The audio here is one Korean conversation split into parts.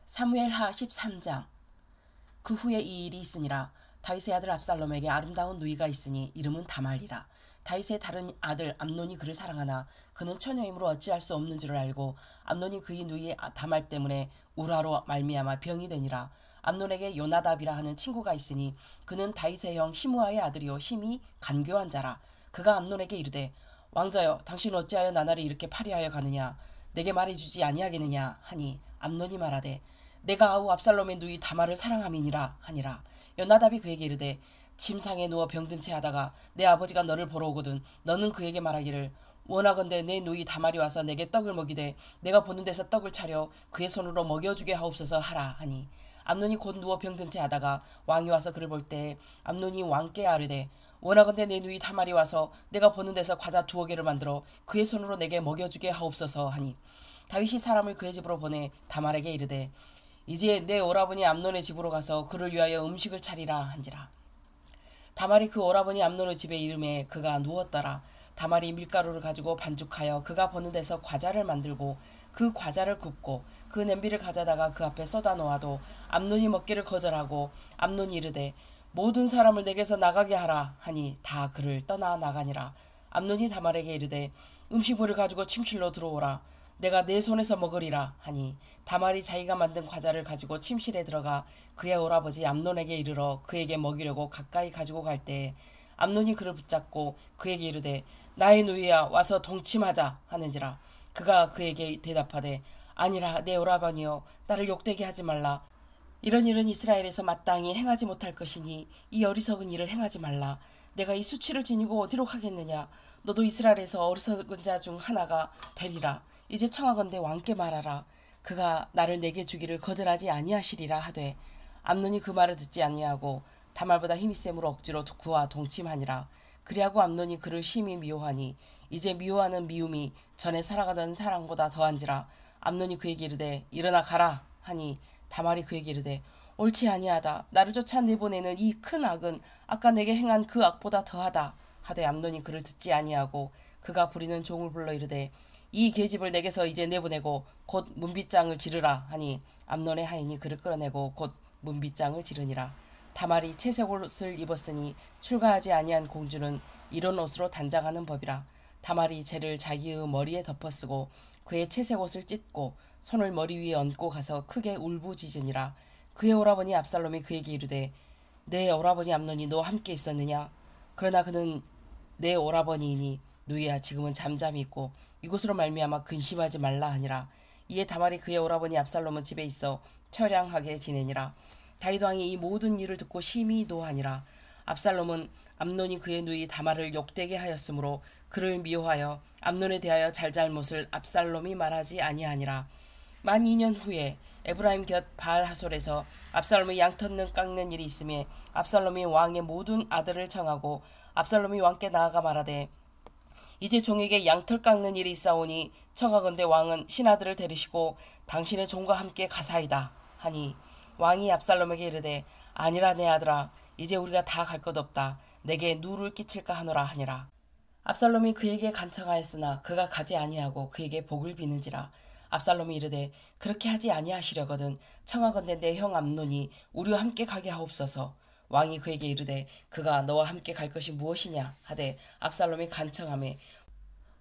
사무엘하 13장. 그 후에 이 일이 있으니라. 다윗의 아들 압살롬에게 아름다운 누이가 있으니 이름은 다말이라. 다윗의 다른 아들 암논이 그를 사랑하나 그는 처녀이므로 어찌할 수 없는 줄을 알고 암논이 그의 누이 다말 때문에 우라로 말미암아 병이 되니라. 암논에게 요나답이라 하는 친구가 있으니 그는 다윗의 형 시므아의 아들이요 힘이 간교한 자라. 그가 암논에게 이르되 왕자여 당신은 어찌하여 나날이 이렇게 파리하여 가느냐. 내게 말해주지 아니하겠느냐 하니 암논이 말하되 내가 아우 압살롬의 누이 다말을 사랑함이니라 하니라. 요나답이 그에게 이르되 침상에 누워 병든 채 하다가 내 아버지가 너를 보러 오거든 너는 그에게 말하기를 원하건대 내 누이 다말이 와서 내게 떡을 먹이되 내가 보는 데서 떡을 차려 그의 손으로 먹여주게 하옵소서 하라 하니 암논이 곧 누워 병든 채 하다가 왕이 와서 그를 볼 때 암논이 왕께 아뢰되 원하건대 내 누이 다말이 와서 내가 보는 데서 과자 2개를 만들어 그의 손으로 내게 먹여주게 하옵소서 하니 다윗이 사람을 그의 집으로 보내 다말에게 이르되 이제 내 오라버니 암논의 집으로 가서 그를 위하여 음식을 차리라 한지라. 다말이 그 오라버니 암논의 집에 이름에 그가 누웠더라. 다말이 밀가루를 가지고 반죽하여 그가 보는 데서 과자를 만들고 그 과자를 굽고 그 냄비를 가져다가 그 앞에 쏟아 놓아도 암논이 먹기를 거절하고 암논이 이르되 모든 사람을 내게서 나가게 하라 하니 다 그를 떠나 나가니라. 암논이 다말에게 이르되 음식물을 가지고 침실로 들어오라. 내가 내 손에서 먹으리라 하니 다말이 자기가 만든 과자를 가지고 침실에 들어가 그의 오라버지 암논에게 이르러 그에게 먹이려고 가까이 가지고 갈 때 암논이 그를 붙잡고 그에게 이르되 나의 누이야 와서 동침하자 하는지라. 그가 그에게 대답하되 아니라 내 오라버니여 나를 욕되게 하지 말라. 이런 일은 이스라엘에서 마땅히 행하지 못할 것이니 이 어리석은 일을 행하지 말라. 내가 이 수치를 지니고 어디로 가겠느냐. 너도 이스라엘에서 어리석은 자 중 하나가 되리라. 이제 청하건대 왕께 말하라. 그가 나를 내게 주기를 거절하지 아니하시리라 하되 암논이 그 말을 듣지 아니하고 다말보다 힘이 셈으로 억지로 그와 동침하니라. 그리하고 암논이 그를 심히 미워하니 이제 미워하는 미움이 전에 살아가던 사랑보다 더한지라. 암논이 그에게 이르되 일어나 가라 하니 다말이 그에게 이르되 옳지 아니하다. 나를 쫓아 내보내는 이 큰 악은 아까 내게 행한 그 악보다 더하다 하되 암논이 그를 듣지 아니하고 그가 부리는 종을 불러 이르되 이 계집을 내게서 이제 내보내고 곧 문빗장을 지르라 하니 암논의 하인이 그를 끌어내고 곧 문빗장을 지르니라. 다말이 채색 옷을 입었으니 출가하지 아니한 공주는 이런 옷으로 단장하는 법이라. 다말이 재를 자기의 머리에 덮어쓰고 그의 채색 옷을 찢고 손을 머리 위에 얹고 가서 크게 울부짖으니라. 그의 오라버니 압살롬이 그에게 이르되 내 오라버니 암논이 너와 함께 있었느냐. 그러나 그는 내 오라버니이니 누이야 지금은 잠잠히 있고 이곳으로 말미암아 근심하지 말라 하니라. 이에 다말이 그의 오라버니 압살롬은 집에 있어 처량하게 지내니라. 다윗 왕이 이 모든 일을 듣고 심히 노하니라. 압살롬은 암논이 그의 누이 다말을 욕되게 하였으므로 그를 미워하여 암논에 대하여 잘잘못을 압살롬이 말하지 아니하니라. 만 2년 후에 에브라임 곁 바알하솔에서 압살롬의 양털을 깎는 일이 있음에 압살롬이 왕의 모든 아들을 청하고 압살롬이 왕께 나아가 말하되 이제 종에게 양털 깎는 일이 있사오니 청하건대 왕은 신하들을 데리시고 당신의 종과 함께 가사이다 하니 왕이 압살롬에게 이르되 아니라 내 아들아 이제 우리가 다 갈 것 없다. 내게 누를 끼칠까 하노라 하니라. 압살롬이 그에게 간청하였으나 그가 가지 아니하고 그에게 복을 비는지라. 압살롬이 이르되 그렇게 하지 아니하시려거든 청하건대 내 형 암논이 우리와 함께 가게 하옵소서. 왕이 그에게 이르되 그가 너와 함께 갈 것이 무엇이냐 하되 압살롬이 간청하매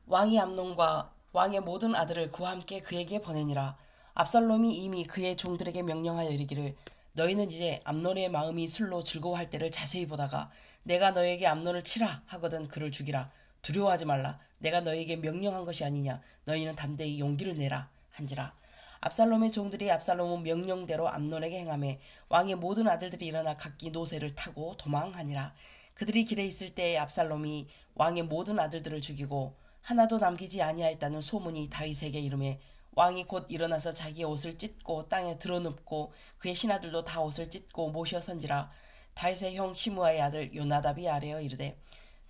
왕이 암논과 왕의 모든 아들을 그와 함께 그에게 보내니라. 압살롬이 이미 그의 종들에게 명령하여 이르기를 너희는 이제 암논의 마음이 술로 즐거워할 때를 자세히 보다가 내가 너에게 암논을 치라 하거든 그를 죽이라. 두려워하지 말라. 내가 너에게 명령한 것이 아니냐. 너희는 담대히 용기를 내라 한지라. 압살롬의 종들이 압살롬은 명령대로 암논에게 행하매 왕의 모든 아들들이 일어나 각기 노새를 타고 도망하니라. 그들이 길에 있을 때에 압살롬이 왕의 모든 아들들을 죽이고 하나도 남기지 아니하였다는 소문이 다윗에게 이르매 왕이 곧 일어나서 자기의 옷을 찢고 땅에 드러눕고 그의 신하들도 다 옷을 찢고 모셔 선지라. 다윗의 형 시므아의 아들 요나답이 아뢰어 이르되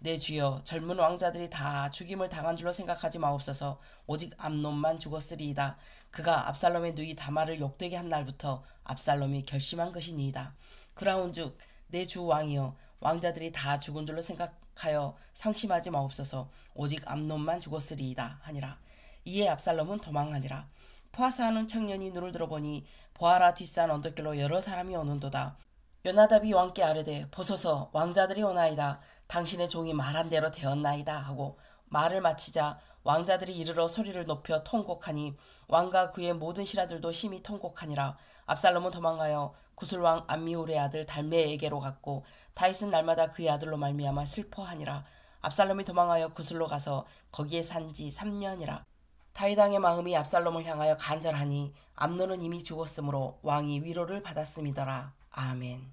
내 주여 젊은 왕자들이 다 죽임을 당한 줄로 생각하지 마옵소서. 오직 암논만 죽었으리이다. 그가 압살롬의 누이 다말을 욕되게 한 날부터 압살롬이 결심한 것이니이다. 그라운즉 내 주 왕이여 왕자들이 다 죽은 줄로 생각하여 상심하지 마옵소서. 오직 암논만 죽었으리이다 하니라. 이에 압살롬은 도망하니라. 포하사하는 청년이 눈을 들어보니 보아라 뒷산 언덕길로 여러 사람이 오는도다. 요나답이 왕께 아뢰되 보소서 왕자들이 오나이다. 당신의 종이 말한 대로 되었나이다 하고 말을 마치자 왕자들이 이르러 소리를 높여 통곡하니 왕과 그의 모든 신하들도 심히 통곡하니라. 압살롬은 도망하여 구술왕 암미울의 아들 달메에게로 갔고 다윗은 날마다 그의 아들로 말미암아 슬퍼하니라. 압살롬이 도망하여 구술로 가서 거기에 산 지 3년이라. 다윗 왕의 마음이 압살롬을 향하여 간절하니 암논은 이미 죽었으므로 왕이 위로를 받았음이더라. 아멘.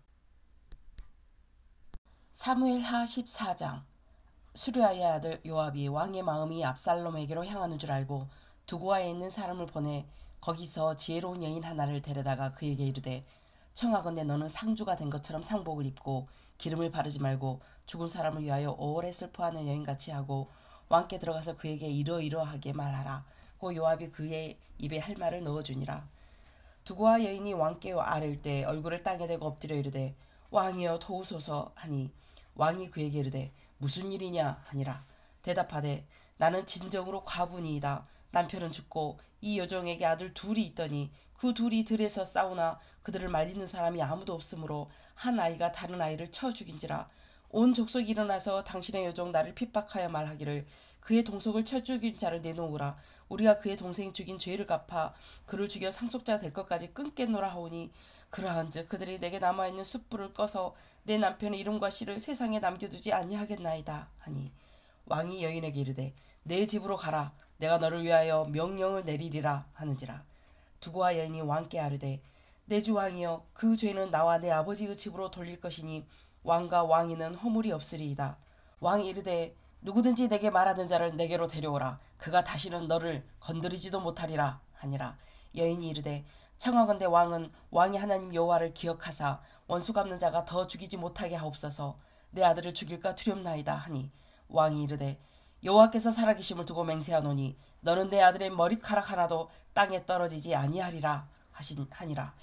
사무엘하 14장. 수르야의 아들 요압이 왕의 마음이 압살롬에게로 향하는 줄 알고 두고아에 있는 사람을 보내 거기서 지혜로운 여인 하나를 데려다가 그에게 이르되 청하건대 너는 상주가 된 것처럼 상복을 입고 기름을 바르지 말고 죽은 사람을 위하여 오래 슬퍼하는 여인같이 하고 왕께 들어가서 그에게 이러이러하게 말하라. 고 요압이 그의 입에 할 말을 넣어주니라. 두고아 여인이 왕께 아랠 때 얼굴을 땅에 대고 엎드려 이르되 왕이여 도우소서 하니 왕이 그에게 이르되 무슨 일이냐 하니라. 대답하되 나는 진정으로 과부니이다. 남편은 죽고 이 여종에게 아들 둘이 있더니 그 둘이 들에서 싸우나 그들을 말리는 사람이 아무도 없으므로 한 아이가 다른 아이를 쳐 죽인지라. 온 족속이 일어나서 당신의 여종 나를 핍박하여 말하기를 그의 동속을 쳐 죽인 자를 내놓으라. 우리가 그의 동생이 죽인 죄를 갚아 그를 죽여 상속자 될 것까지 끊겠노라 하오니 그러한즉 그들이 내게 남아있는 숯불을 꺼서 내 남편의 이름과 씨를 세상에 남겨두지 아니하겠나이다 하니 왕이 여인에게 이르되 내 집으로 가라. 내가 너를 위하여 명령을 내리리라 하는지라. 두고아 여인이 왕께 아뢰되 내 주 왕이여 그 죄는 나와 내 아버지의 집으로 돌릴 것이니 왕과 왕위는 허물이 없으리이다. 왕이 이르되 누구든지 내게 말하는 자를 내게로 데려오라. 그가 다시는 너를 건드리지도 못하리라 하니라. 여인이 이르되 청하건대 왕은 왕이 하나님 여호와를 기억하사 원수 갚는 자가 더 죽이지 못하게 하옵소서. 내 아들을 죽일까 두렵나이다 하니 왕이 이르되 여호와께서 살아계심을 두고 맹세하노니 너는 내 아들의 머리카락 하나도 땅에 떨어지지 아니하리라 하니라.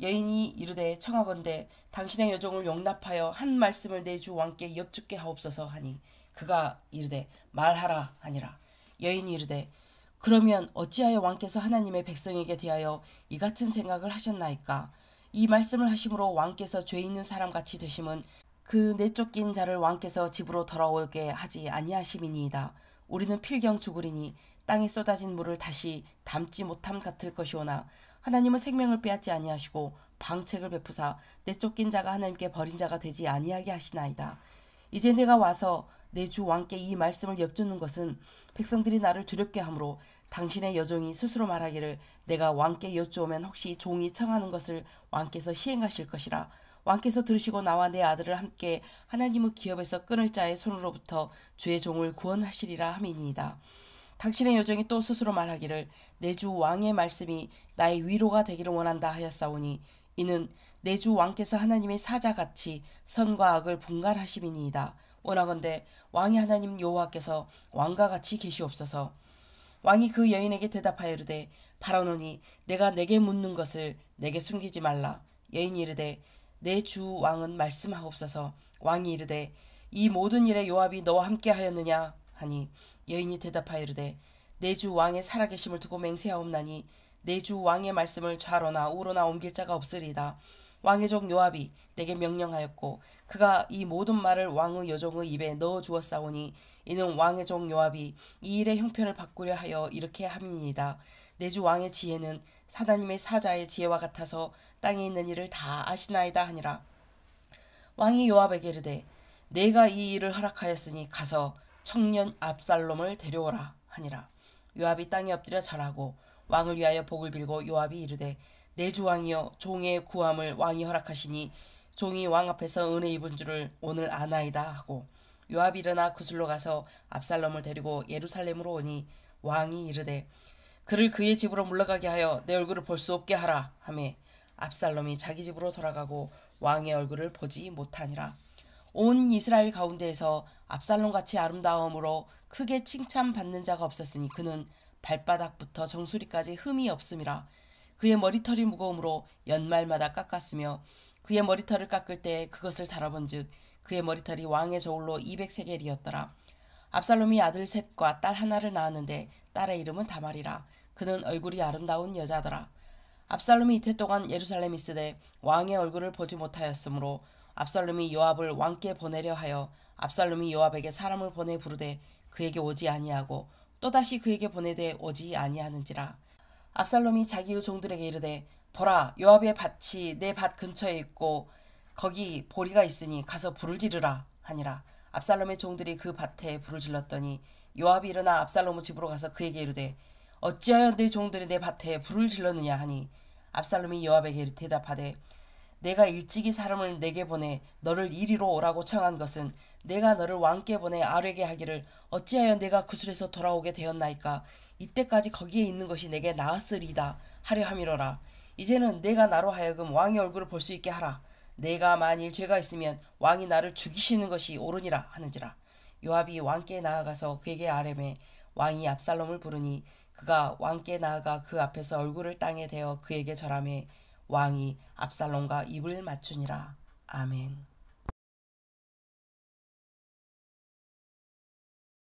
여인이 이르되 청하건대 당신의 여종을 용납하여 한 말씀을 내 주 왕께 엽죽게 하옵소서 하니 그가 이르되 말하라 하니라. 여인이 이르되 그러면 어찌하여 왕께서 하나님의 백성에게 대하여 이 같은 생각을 하셨나이까. 이 말씀을 하심으로 왕께서 죄 있는 사람같이 되심은 그 내쫓긴 자를 왕께서 집으로 돌아오게 하지 아니하심이니이다. 우리는 필경 죽으리니 땅에 쏟아진 물을 다시 담지 못함 같을 것이오나 하나님은 생명을 빼앗지 아니하시고 방책을 베푸사 내쫓긴 자가 하나님께 버린 자가 되지 아니하게 하시나이다. 이제 내가 와서 내 주 왕께 이 말씀을 엽주는 것은 백성들이 나를 두렵게 하므로 당신의 여종이 스스로 말하기를 내가 왕께 여쭈오면 혹시 종이 청하는 것을 왕께서 시행하실 것이라. 왕께서 들으시고 나와 내 아들을 함께 하나님의 기업에서 끊을 자의 손으로부터 주의 종을 구원하시리라 함이니이다. 당신의 여종이 또 스스로 말하기를 내 주 왕의 말씀이 나의 위로가 되기를 원한다 하였사오니 이는 내 주 왕께서 하나님의 사자같이 선과 악을 분간하심이니이다. 원하건대 왕이 하나님 여호와께서 왕과 같이 계시옵소서. 왕이 그 여인에게 대답하여 이르되 바라노니 내가 내게 묻는 것을 내게 숨기지 말라. 여인이 이르되 내 주 왕은 말씀하옵소서. 왕이 이르되 이 모든 일에 요압이 너와 함께 하였느냐 하니 여인이 대답하여 이르되 내 주 왕의 살아계심을 두고 맹세하옵나니 내 주 왕의 말씀을 좌로나 우로나 옮길 자가 없으리이다. 왕의 종 요압이 내게 명령하였고 그가 이 모든 말을 왕의 여종의 입에 넣어 주었사오니 이는 왕의 종 요압이 이 일의 형편을 바꾸려 하여 이렇게 함이니이다. 내 주 왕의 지혜는 하나님의 사자의 지혜와 같아서 땅에 있는 일을 다 아시나이다 하니라. 왕이 요압에게 이르되 내가 이 일을 허락하였으니 가서 청년 압살롬을 데려오라 하니라. 요압이 땅에 엎드려 절하고 왕을 위하여 복을 빌고 요압이 이르되 내 주 왕이여 종의 구함을 왕이 허락하시니 종이 왕 앞에서 은혜 입은 줄을 오늘 아나이다 하고 요압이 일어나 구슬로 가서 압살롬을 데리고 예루살렘으로 오니 왕이 이르되 그를 그의 집으로 물러가게 하여 내 얼굴을 볼 수 없게 하라 하매 압살롬이 자기 집으로 돌아가고 왕의 얼굴을 보지 못하니라. 온 이스라엘 가운데에서 압살롬같이 아름다움으로 크게 칭찬받는 자가 없었으니 그는 발바닥부터 정수리까지 흠이 없음이라. 그의 머리털이 무거움으로 연말마다 깎았으며 그의 머리털을 깎을 때 그것을 달아본즉 그의 머리털이 왕의 저울로 200세겔이었더라. 압살롬이 아들 셋과 딸 하나를 낳았는데 딸의 이름은 다말이라. 그는 얼굴이 아름다운 여자더라. 압살롬이 이태 동안 예루살렘에 있으되 왕의 얼굴을 보지 못하였으므로 압살롬이 요압을 왕께 보내려 하여 압살롬이 요압에게 사람을 보내 부르되 그에게 오지 아니하고 또다시 그에게 보내되 오지 아니하는지라. 압살롬이 자기의 종들에게 이르되 보라, 요압의 밭이 내 밭 근처에 있고 거기 보리가 있으니 가서 불을 지르라 하니라. 압살롬의 종들이 그 밭에 불을 질렀더니 요압이 일어나 압살롬의 집으로 가서 그에게 이르되 어찌하여 내 종들이 내 밭에 불을 질렀느냐 하니 압살롬이 요압에게 대답하되 내가 일찍이 사람을 내게 보내 너를 이리로 오라고 청한 것은 내가 너를 왕께 보내 아뢰게 하기를 어찌하여 내가 구술에서 돌아오게 되었나이까 이때까지 거기에 있는 것이 내게 나았으리이다 하려 함이로라. 이제는 내가 나로 하여금 왕의 얼굴을 볼 수 있게 하라. 내가 만일 죄가 있으면 왕이 나를 죽이시는 것이 옳으니라 하는지라. 요압이 왕께 나아가서 그에게 아뢰매 왕이 압살롬을 부르니 그가 왕께 나아가 그 앞에서 얼굴을 땅에 대어 그에게 절하매 왕이 압살롬과 입을 맞추니라. 아멘.